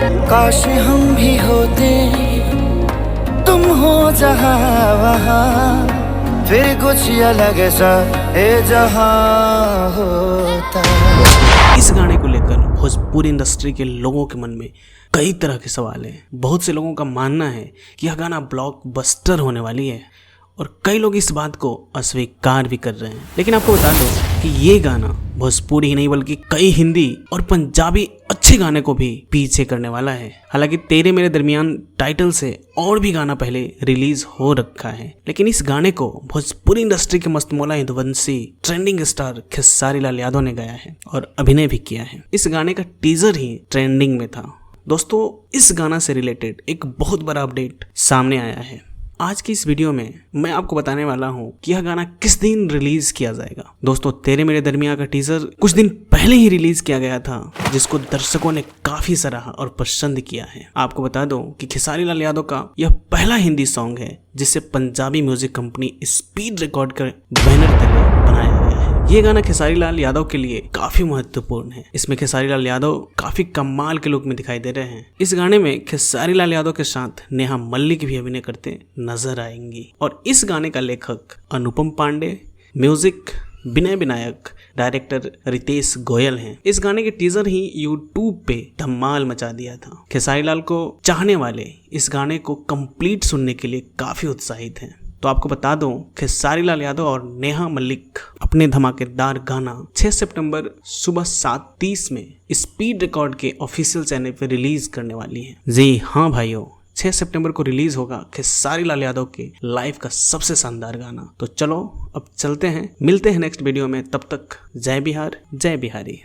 काश हम भी होते, तुम हो जहाँ वहाँ, फिर कुछ अलग सा ये जहाँ होता। इस गाने को लेकर भोजपुरी इंडस्ट्री के लोगों के मन में कई तरह के सवाल हैं। बहुत से लोगों का मानना है कि यह गाना ब्लॉकबस्टर होने वाली है और कई लोग इस बात को अस्वीकार भी कर रहे हैं। लेकिन आपको बता दो कि ये गाना भोजपुरी ही नहीं बल्कि कई हिंदी और पंजाबी अच्छे गाने को भी पीछे करने वाला है। हालांकि तेरे मेरे दरमियान टाइटल से और भी गाना पहले रिलीज हो रखा है, लेकिन इस गाने को भोजपुरी इंडस्ट्री के मस्तमौला हिंदवंशी ट्रेंडिंग स्टार खेसारी लाल यादव ने गाया है और अभिनय भी किया है। इस गाने का टीजर ही ट्रेंडिंग में था। दोस्तों, इस गाना से रिलेटेड एक बहुत बड़ा अपडेट सामने आया है। आज की इस वीडियो में मैं आपको बताने वाला हूं कि यह गाना किस दिन रिलीज किया जाएगा। दोस्तों, तेरे मेरे दरमियान का टीजर कुछ दिन पहले ही रिलीज किया गया था, जिसको दर्शकों ने काफी सराहा और पसंद किया है। आपको बता दूं कि खेसारी लाल यादव का यह पहला हिंदी सॉन्ग है जिसे Punjabi music company speed record कर बैनर तले बनाया गया है। ये गाना खेसारी लाल यादव के लिए काफी महत्वपूर्ण है। इसमें खेसारी लाल यादव काफी कमाल के लुक में दिखाई दे रहे हैं। इस गाने में खेसारी लाल यादव के साथ नेहा मल्लिक भी अभिनय करते नजर आएंगी और इस गाने का लेखक अनुपम पांडे, म्यूजिक विनय विनायक, डायरेक्टर रितेश गोयल हैं। इस गाने के टीजर ही यूट्यूब पे धमाल मचा दिया था। खेसारी लाल को चाहने वाले इस गाने को कंप्लीट सुनने के लिए काफी उत्साहित हैं। तो आपको बता दूं, खेसारी लाल यादव और नेहा मल्लिक अपने धमाकेदार गाना 6 सितंबर सुबह 7:30 में स्पीड रिकॉर्ड के ऑफिशियल चैनल पर रिलीज करने वाली है। जी हाँ भाइयों, 6 सितंबर को रिलीज होगा खेसारी लाल यादव के लाइव का सबसे शानदार गाना। तो चलो अब चलते हैं, मिलते हैं नेक्स्ट वीडियो में। तब तक जय बिहार, जय बिहारी।